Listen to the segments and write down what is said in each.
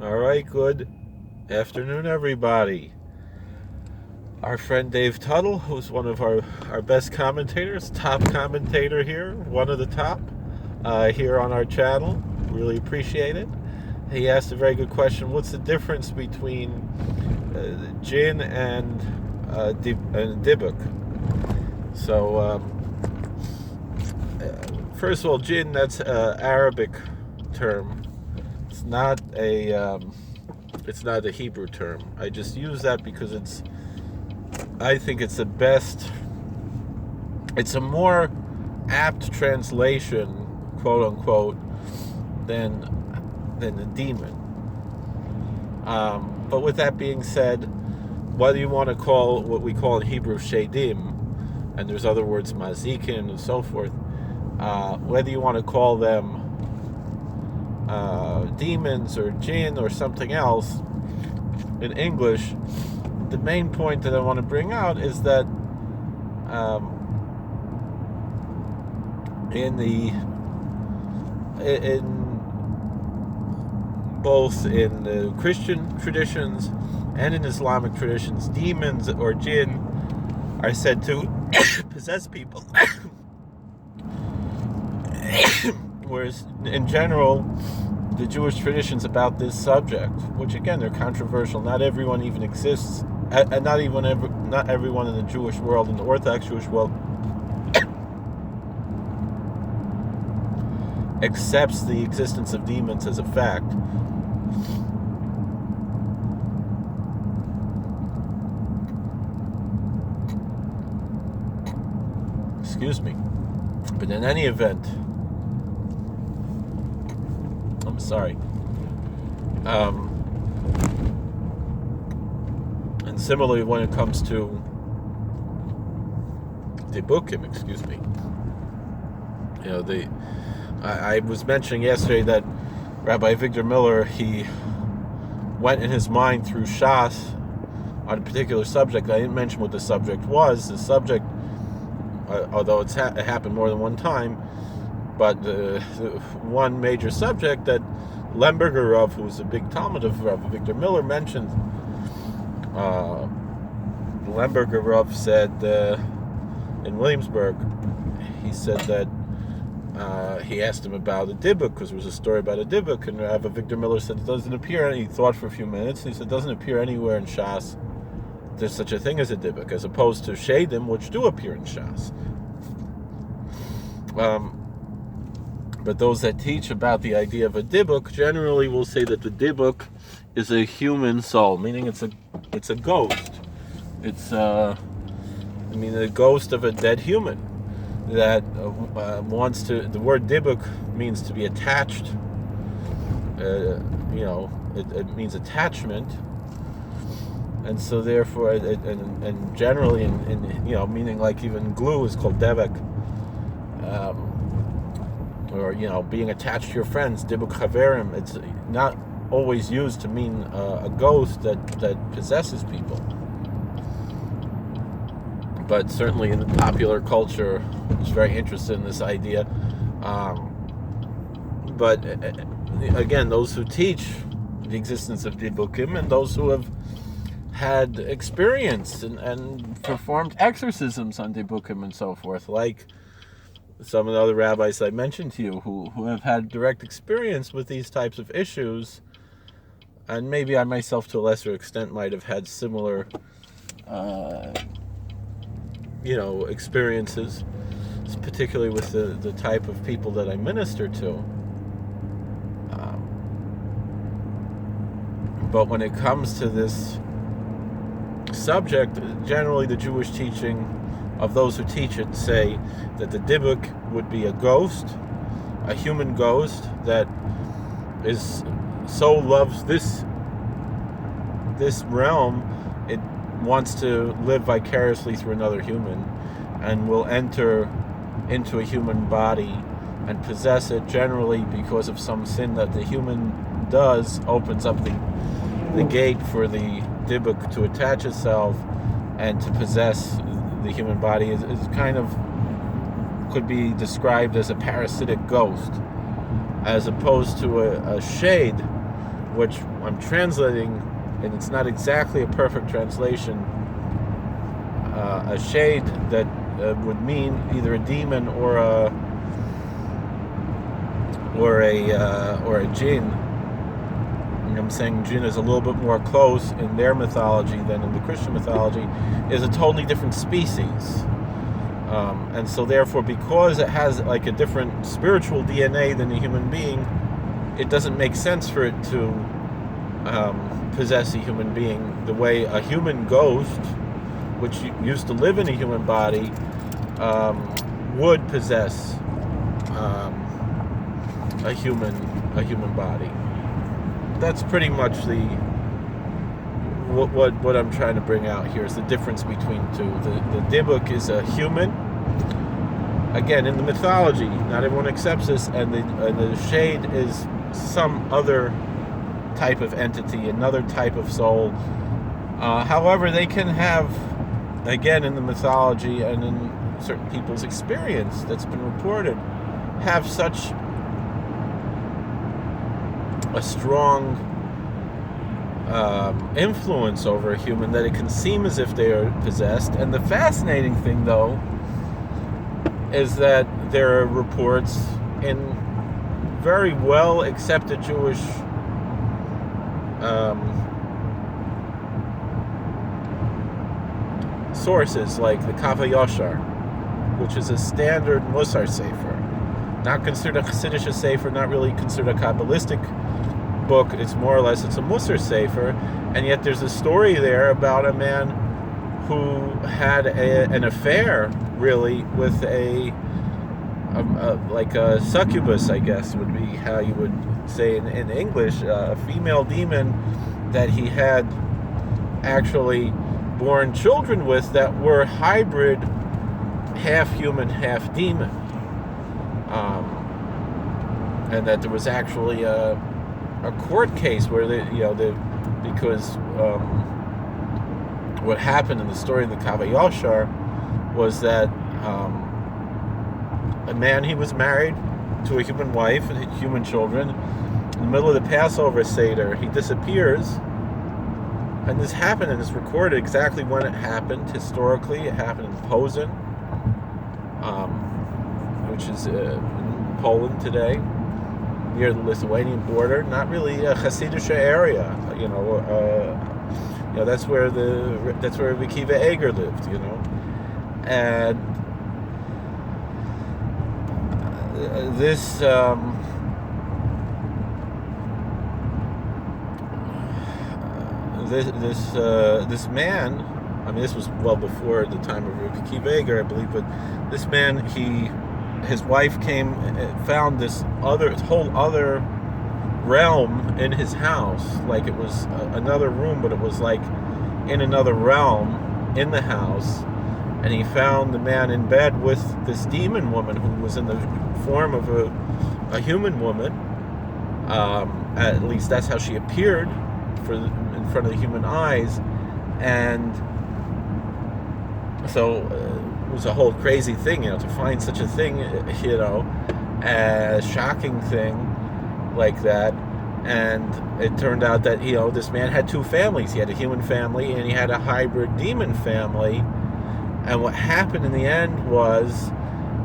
All right, good afternoon, everybody. Our friend Dave Tuttle, who's one of our best commentators, top commentator here, one of the top here on our channel. Really appreciate it. He asked a very good question. What's the difference between jinn and Dybbuk? So, first of all, jinn, that's an Arabic term. It's not a Hebrew term. I just use that because I think it's the best. It's a more apt translation, quote unquote, than a demon. But with that being said, whether you want to call what we call in Hebrew shadim, and there's other words, mazikin and so forth, whether you want to call them demons or jinn or something else in English, the main point that I want to bring out is that both in the Christian traditions and in Islamic traditions, demons or jinn are said to possess people. Whereas in general, the Jewish traditions about this subject, which again they're controversial, not everyone even exists, and not everyone in the Jewish world, in the Orthodox Jewish world, accepts the existence of demons as a fact. Excuse me. But in any event, I'm sorry. And similarly, when it comes to Dibbukim, excuse me, I was mentioning yesterday that Rabbi Victor Miller, he went in his mind through Shas on a particular subject. I didn't mention what the subject was. The subject, although it happened more than one time, but the one major subject that Lemberger Rav, who was a big Talmud of Rabbi Victor Miller, mentioned, Lemberger Rav said in Williamsburg, he said that he asked him about a Dybbuk, because there was a story about a Dybbuk, and Rabbi Victor Miller said it doesn't appear, and he thought for a few minutes, and he said it doesn't appear anywhere in Shas there's such a thing as a Dybbuk, as opposed to Shadim, which do appear in Shas. But those that teach about the idea of a Dybbuk generally will say that the Dybbuk is a human soul, meaning it's a ghost. It's a ghost of a dead human that wants to. The word Dybbuk means to be attached. It means attachment, and so therefore, and generally, meaning like even glue is called devek. Or being attached to your friends, Dybbuk Chaverim. It's not always used to mean a ghost that possesses people, but certainly in the popular culture, is very interested in this idea. But again, those who teach the existence of Dibbukim and those who have had experience and performed exorcisms on Dibbukim and so forth, like some of the other rabbis I mentioned to you who have had direct experience with these types of issues, and maybe I myself to a lesser extent might have had similar experiences, particularly with the type of people that I minister to. But when it comes to this subject, generally the Jewish teaching of those who teach it say that the Dybbuk would be a ghost, a human ghost that loves this realm, it wants to live vicariously through another human, and will enter into a human body and possess it, generally because of some sin that the human does, opens up the gate for the Dybbuk to attach itself and to possess the human body. Is kind of could be described as a parasitic ghost, as opposed to a shade, which I'm translating, and it's not exactly a perfect translation, a shade that would mean either a demon or a jinn. And I'm saying jinn is a little bit more close in their mythology than in the Christian mythology, is a totally different species. And so therefore, because it has like a different spiritual DNA than a human being, it doesn't make sense for it to possess a human being the way a human ghost, which used to live in a human body, would possess a human body. That's pretty much what I'm trying to bring out here is the difference between two. The Dybbuk is a human. Again, in the mythology, not everyone accepts this, and the shade is some other type of entity, another type of soul. However, they can have, again, in the mythology and in certain people's experience that's been reported, have such a strong influence over a human that it can seem as if they are possessed. And the fascinating thing, though, is that there are reports in very well accepted Jewish sources like the Kabbalah, which is a standard Musar Sefer, not considered a Chassidish Sefer, not really considered a Kabbalistic book. It's more or less, it's a Musar Sefer, and yet there's a story there about a man who had an affair, really, with like a succubus, I guess would be how you would say in English, a female demon that he had actually born children with that were hybrid, half human, half demon, and that there was actually a court case where because what happened in the story of the Kabbalah was that a man, he was married to a human wife and human children. In the middle of the Passover Seder, he disappears, and this happened, and it's recorded exactly when it happened. Historically, it happened in Posen, which is in Poland today, near the Lithuanian border. Not really a Hasidic area, that's where Rabbi Akiva Eger lived, and this man, I mean, this was well before the time of Rabbi Akiva Eger, I believe, but this man, his wife came, found this whole other realm in his house, like it was another room, but it was like in another realm in the house, and he found the man in bed with this demon woman who was in the form of a human woman. At least that's how she appeared in front of the human eyes, and so it was a whole crazy thing, to find such a thing, a shocking thing like that. And it turned out that this man had two families. He had a human family and he had a hybrid demon family. And what happened in the end was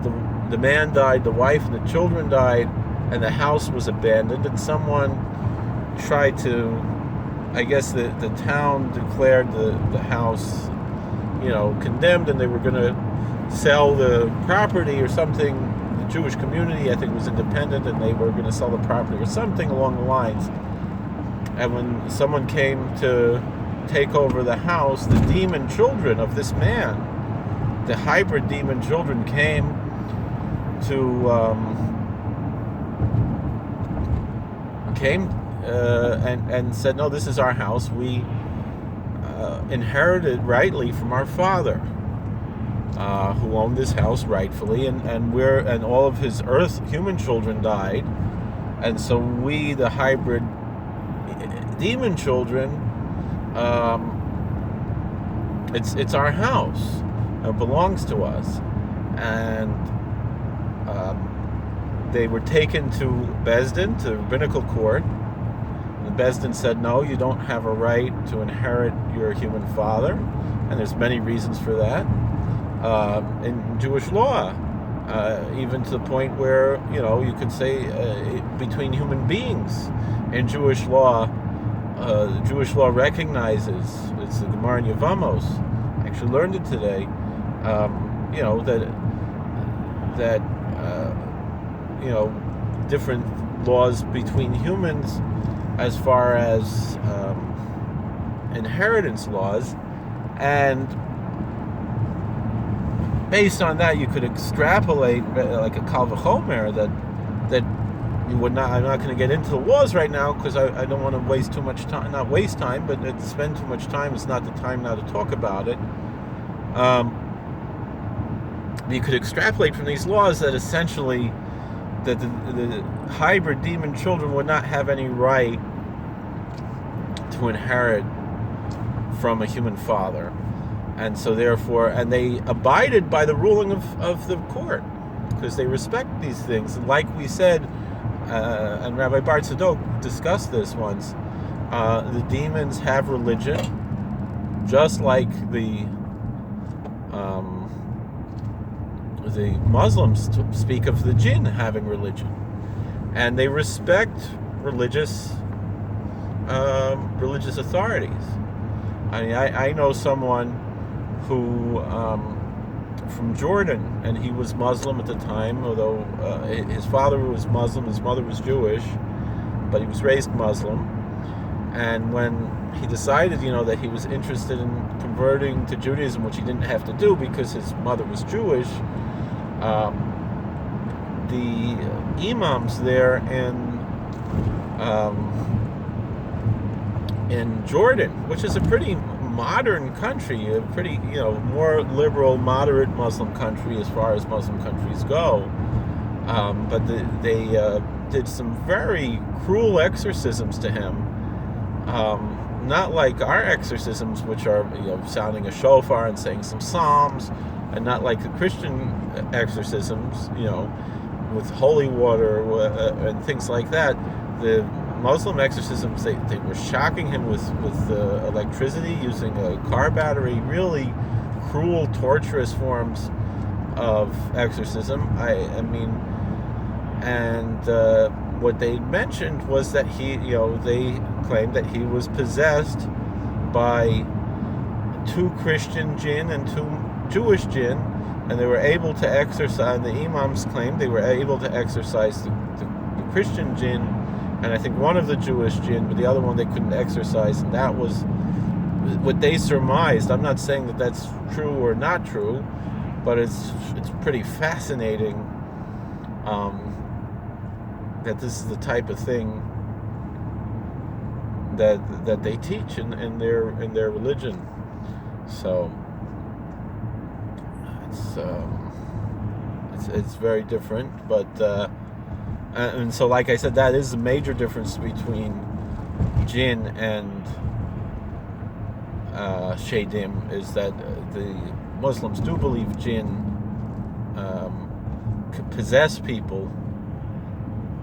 the man died, the wife and the children died, and the house was abandoned, and someone tried to, I guess the town declared the house condemned, and they were going to sell the property or something. The Jewish community, I think, was independent, and they were going to sell the property or something along the lines. And when someone came to take over the house, the demon children of this man, the hybrid demon children, came to and said, no, this is our house. We inherited rightly from our father, who owned this house rightfully, and all of his human children died, and so we, the hybrid demon children, it's our house. It belongs to us. And they were taken to Bezdin, to the rabbinical court. The Beis Din said, no, you don't have a right to inherit your human father, and there's many reasons for that. In Jewish law, even to the point where, you could say between human beings in Jewish law, Jewish law recognizes, it's the Gemara in Yevamos, I actually learned it today, that different laws between humans as far as inheritance laws, and based on that you could extrapolate like a Kal V'chomer that you would not. I'm not going to get into the laws right now because I don't want to waste too much time. Not waste time, but spend too much time. It's not the time now to talk about it. You could extrapolate from these laws that essentially that the hybrid demon children would not have any right to inherit from a human father, and so therefore, and they abided by the ruling of the court because they respect these things. And like we said, and Rabbi Bar Tzadok discussed this once, the demons have religion, just like the Muslims speak of the jinn having religion, and they respect religious authorities. I mean, I know someone who from Jordan, and he was Muslim at the time, although his father was Muslim, his mother was Jewish, but he was raised Muslim. And when he decided, that he was interested in converting to Judaism, which he didn't have to do because his mother was Jewish, the imams there in Jordan, which is a pretty modern country, a pretty, more liberal, moderate Muslim country as far as Muslim countries go, but they did some very cruel exorcisms to him. Not like our exorcisms, which are sounding a shofar and saying some psalms, and not like the Christian exorcisms, with holy water and things like that. The Muslim exorcisms, they were shocking him with electricity, using a car battery, really cruel, torturous forms of exorcism. I mean, and what they mentioned was that they claimed that he was possessed by 2 Christian jinn and 2 Jewish jinn, and they were able to exorcise, the imams claimed they were able to exorcise the Christian jinn, and I think one of the Jewish jinn, but the other one they couldn't exorcise, and that was what they surmised. I'm not saying that that's true or not true, but it's pretty fascinating that this is the type of thing that they teach in their religion. So it's very different, but and so, like I said, that is a major difference between jinn and shaidim, is that the Muslims do believe jinn could possess people,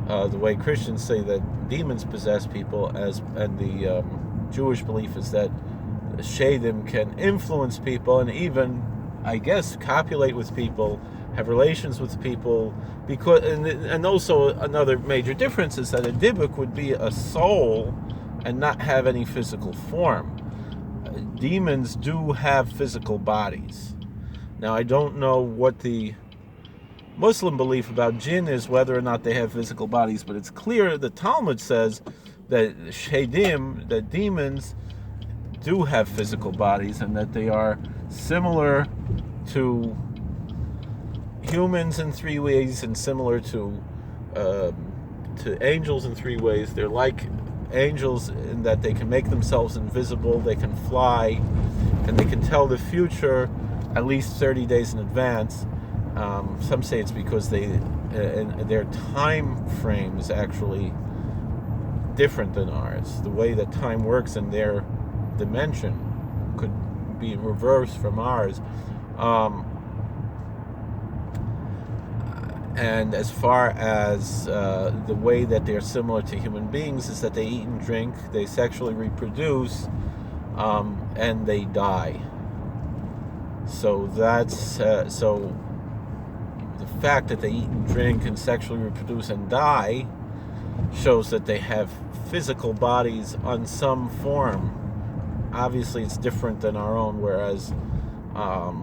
the way Christians say that demons possess people, and the Jewish belief is that shaidim can influence people and even, I guess, copulate with people, have relations with people, because and also another major difference is that a dibuk would be a soul and not have any physical form. Demons do have physical bodies. Now, I don't know what the Muslim belief about jinn is, whether or not they have physical bodies, but it's clear the Talmud says that shaidim, that demons do have physical bodies, and that they are similar to humans in 3 ways and similar to angels in 3 ways. They're like angels in that they can make themselves invisible, they can fly, and they can tell the future at least 30 days in advance. Some say it's because their time frame is actually different than ours. The way that time works in their dimension could be in reverse from ours. And as far as the way that they're similar to human beings is that they eat and drink, they sexually reproduce, and they die. So that's so the fact that they eat and drink and sexually reproduce and die shows that they have physical bodies on some form. Obviously, it's different than our own. Whereas, a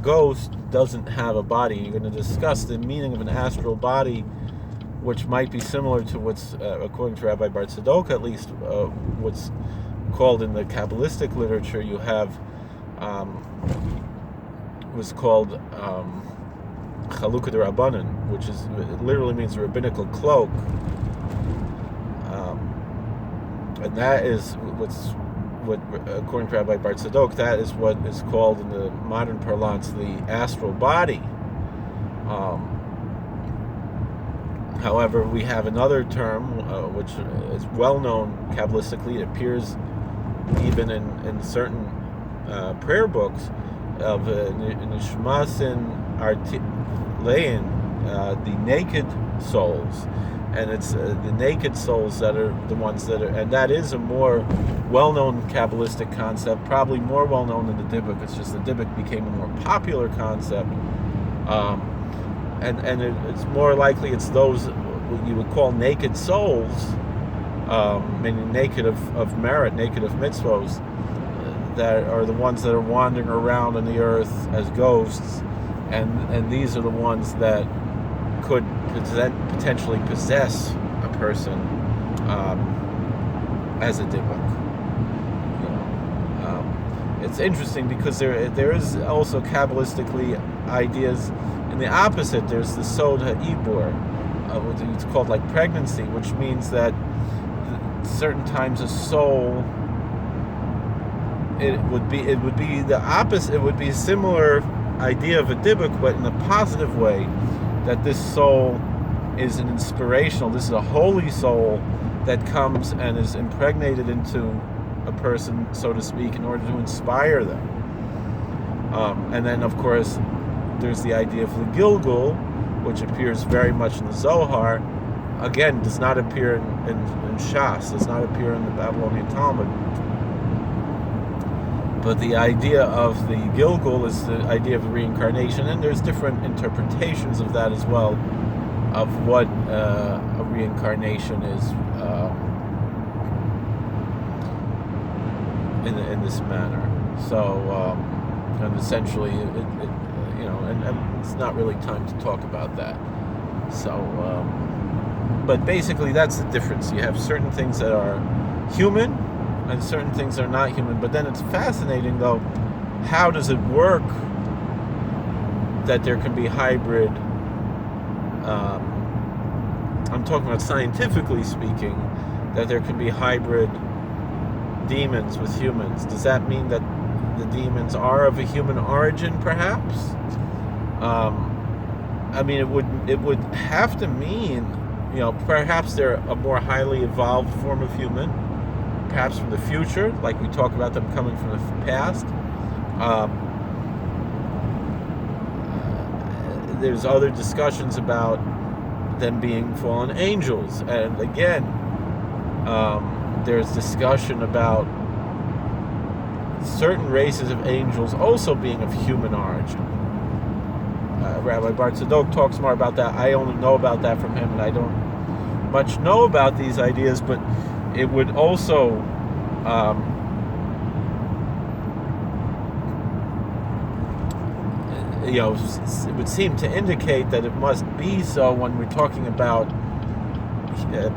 ghost doesn't have a body. You're going to discuss the meaning of an astral body, which might be similar to what's, according to Rabbi Bar Tzadok, at least, what's called in the Kabbalistic literature. You have was called Chalukah D'Rabbanan, which is, it literally means a rabbinical cloak, and that is what, according to Rabbi Bar Tzadok, that is what is called in the modern parlance the astral body. However, we have another term which is well known Kabbalistically. It appears even in certain prayer books of Nishmasin Artilein, the naked souls. And it's the naked souls that are the ones that are, and that is a more well-known Kabbalistic concept, probably more well-known than the Dybbuk. It's just the Dybbuk became a more popular concept, and it's more likely it's those what you would call naked souls, meaning naked of merit, naked of mitzvos, that are the ones that are wandering around on the earth as ghosts, and these are the ones that could potentially possess a person as a Dybbuk. It's interesting because there is also Kabbalistically ideas in the opposite. There's the Sod HaIbur, it's called like pregnancy, which means that certain times a soul, it would be the opposite. It would be a similar idea of a Dybbuk, but in a positive way, that this soul is an inspirational, this is a holy soul that comes and is impregnated into a person, so to speak, in order to inspire them. And then, of course, there's the idea of the Gilgul, which appears very much in the Zohar. Again, does not appear in Shas, does not appear in the Babylonian Talmud. But the idea of the Gilgul is the idea of the reincarnation, and there's different interpretations of that as well, of what a reincarnation is in this manner. So, and essentially, and it's not really time to talk about that. So, but basically, that's the difference. You have certain things that are human, and certain things are not human. But then it's fascinating, though, how does it work that there can be hybrid, I'm talking about scientifically speaking, that there can be hybrid demons with humans. Does that mean that the demons are of a human origin, perhaps? I mean, it would have to mean, perhaps they're a more highly evolved form of human, perhaps from the future, like we talk about them coming from the past. There's other discussions about them being fallen angels, and again, there's discussion about certain races of angels also being of human origin. Rabbi Bar Tzadok talks more about that. I only know about that from him, and I don't much know about these ideas, but it would also it would seem to indicate that it must be so when we're talking about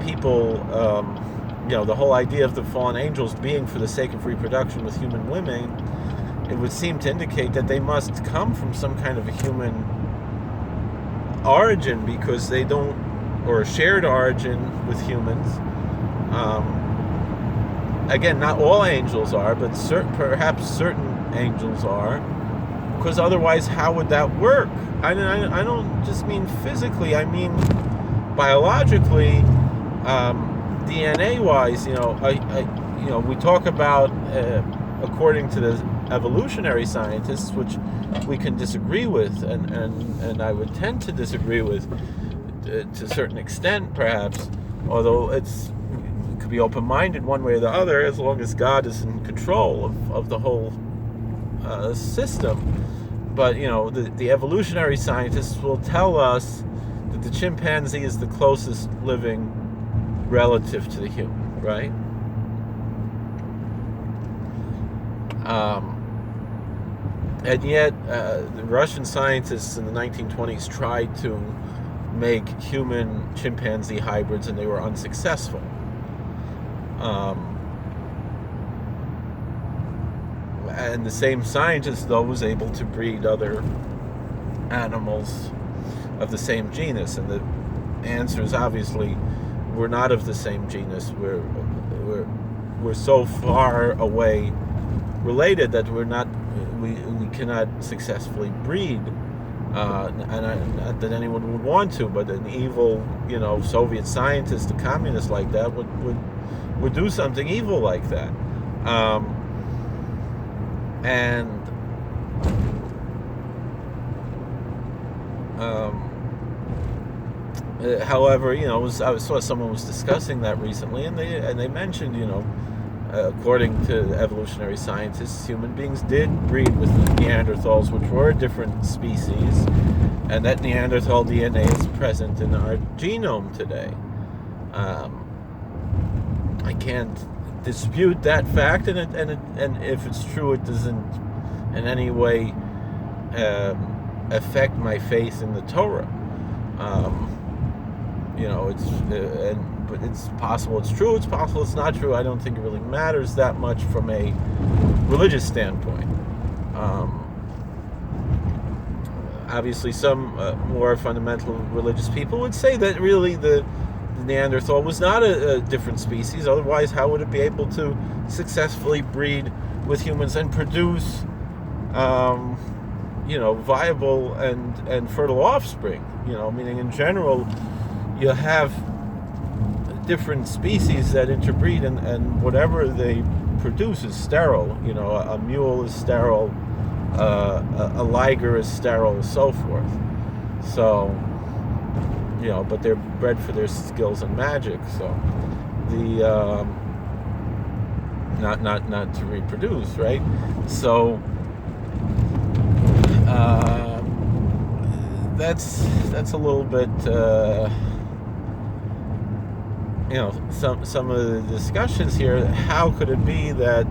people, the whole idea of the fallen angels being for the sake of reproduction with human women. It would seem to indicate that they must come from some kind of a human origin, because they don't, or a shared origin with humans. Again, not all angels are, but perhaps certain angels are, because otherwise, how would that work? I don't just mean physically. I mean biologically, DNA-wise. We talk about, according to the evolutionary scientists, which we can disagree with, and I would tend to disagree with to a certain extent, perhaps, although it could be open-minded one way or the other, as long as God is in control of the whole system. But the evolutionary scientists will tell us that the chimpanzee is the closest living relative to the human, right? And yet, the Russian scientists in the 1920s tried to make human chimpanzee hybrids, and they were unsuccessful. And the same scientist, though, was able to breed other animals of the same genus. And the answer is obviously we're not of the same genus. We're so far away related that we cannot successfully breed. And not that anyone would want to, but an evil, Soviet scientist, a communist like that would do something evil like that. However, I saw someone was discussing that recently, and they mentioned, according to evolutionary scientists, human beings did breed with Neanderthals, which were a different species, and that Neanderthal DNA is present in our genome today. I can't dispute that fact, and if it's true, it doesn't in any way affect my faith in the Torah. But it's possible it's true, it's possible it's not true. I don't think it really matters that much from a religious standpoint. Obviously, some more fundamental religious people would say that really the Neanderthal was not a different species. Otherwise, how would it be able to successfully breed with humans and produce, viable and fertile offspring? Meaning in general, you have different species that interbreed, and whatever they produce is sterile. A mule is sterile, a liger is sterile, and so forth. So, but they're bred for their skills in magic. So the not to reproduce, right? So that's a little bit. Some of the discussions here. How could it be that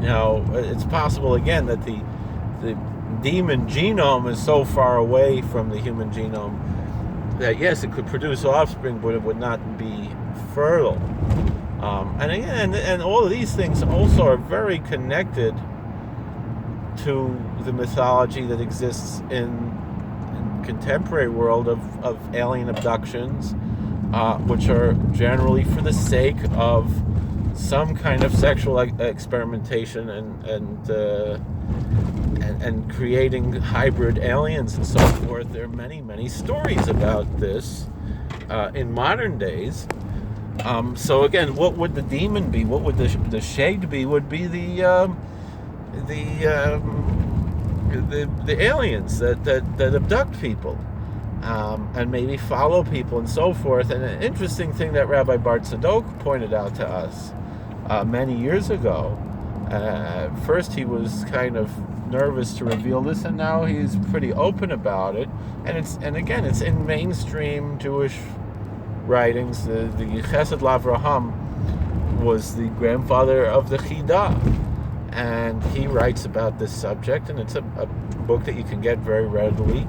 it's possible again that the demon genome is so far away from the human genome that yes, it could produce offspring, but it would not be fertile. And again, and all of these things also are very connected to the mythology that exists in contemporary world of alien abductions, which are generally for the sake of some kind of sexual experimentation and creating hybrid aliens and so forth. There are many, many stories about this in modern days. So again, what would the demon be? What would the shade be? Would be the aliens that abduct people. And maybe follow people and so forth. And an interesting thing that Rabbi Bart Tzadok pointed out to us many years ago. First he was kind of nervous to reveal this, and now he's pretty open about it. And it's in mainstream Jewish writings. The Chesed Lavraham was the grandfather of the Chidah, and he writes about this subject, and it's a book that you can get very readily.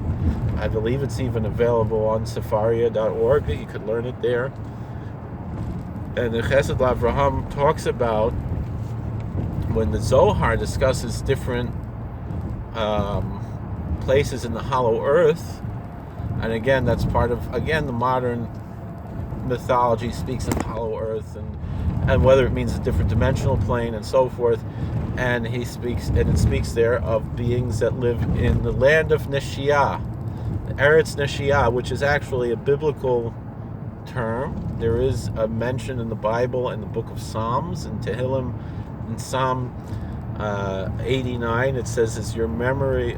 I believe it's even available on Sefaria.org, that you could learn it there. And the Chesed Lavraham talks about when the Zohar discusses different places in the hollow earth, and again, that's part of, the modern mythology speaks of hollow earth and whether it means a different dimensional plane and so forth. And it speaks there of beings that live in the land of Neshiah, Eretz Neshiah, which is actually a biblical term. There is a mention in the Bible in the book of Psalms, in Tehillim, in Psalm 89, it says, is your memory,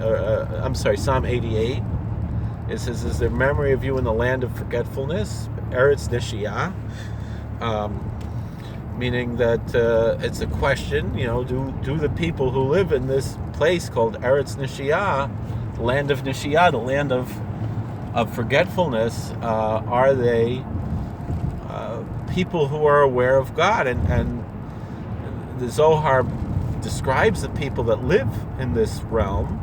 Psalm 88, it says, is there memory of you in the land of forgetfulness, Eretz Nishiyah, meaning that it's a question, do the people who live in this place called Eretz Nishiyah, the land of Nishiyah, the land of forgetfulness, are they people who are aware of God? And the Zohar describes the people that live in this realm,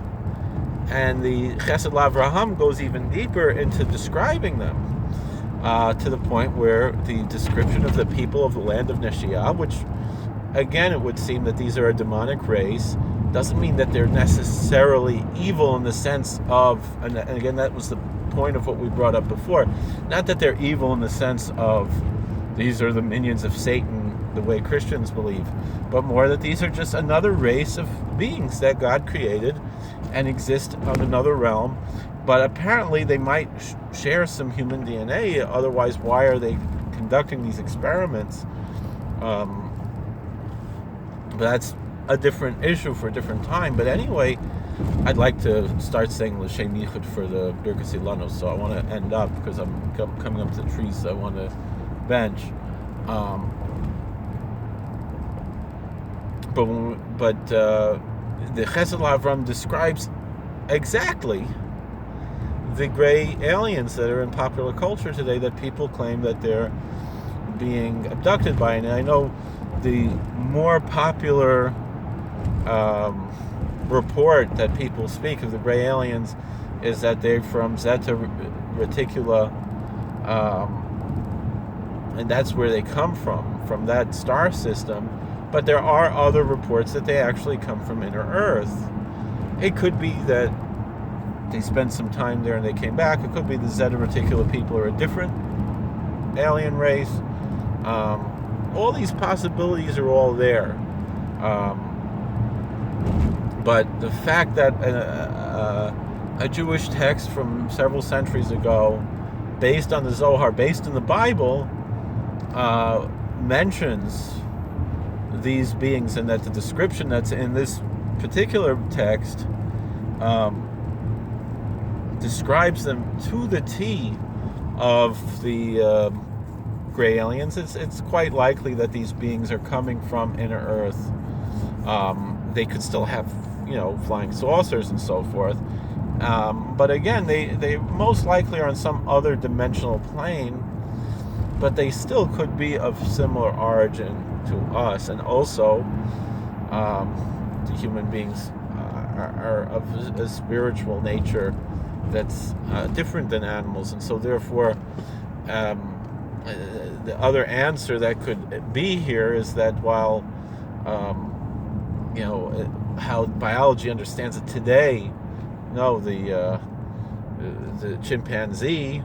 and the Chesed L'Avraham goes even deeper into describing them, to the point where the description of the people of the land of Neshiyah, which again it would seem that these are a demonic race, doesn't mean that they're necessarily evil in the sense of, and again that was the point of what we brought up before, not that they're evil in the sense of these are the minions of Satan the way Christians believe, but more that these are just another race of beings that God created and exist on another realm, but apparently they might share some human DNA, otherwise why are they conducting these experiments? But that's a different issue for a different time. But anyway, I'd like to start saying L'Shem Yichud for the Birkas Ilanos, so I want to end up, because I'm coming up to the trees, so I want to bench. But the Chesed L'Avram describes exactly the gray aliens that are in popular culture today, that people claim that they're being abducted by. And I know the more popular report that people speak of the gray aliens is that they're from Zeta Reticula, and that's where they come from that star system. But there are other reports that they actually come from inner Earth. It could be that they spent some time there and they came back. It could be the Zeta Reticula people are a different alien race. All these possibilities are all there. But the fact that a Jewish text from several centuries ago, based on the Zohar, based in the Bible, mentions these beings, and that the description that's in this particular text describes them to the T of the gray aliens, it's quite likely that these beings are coming from inner Earth. They could still have, flying saucers and so forth. But again, they most likely are on some other dimensional plane, but they still could be of similar origin to us. And also, the human beings are of a spiritual nature that's different than animals. And so therefore, the other answer that could be here is that while how biology understands it today, no, the chimpanzee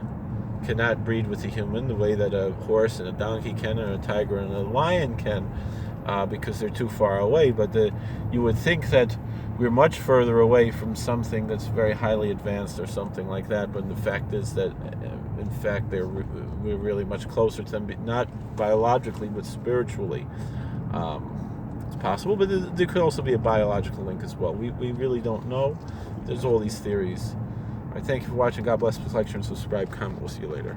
cannot breed with a human the way that a horse and a donkey can, and a tiger and a lion can, because they're too far away. But you would think that we're much further away from something that's very highly advanced or something like that. But the fact is that, in fact, we're really much closer to them, not biologically but spiritually. It's possible, but there could also be a biological link as well. We really don't know. There's all these theories. All right, thank you for watching. God bless. Please like, share, and subscribe. Comment. We'll see you later.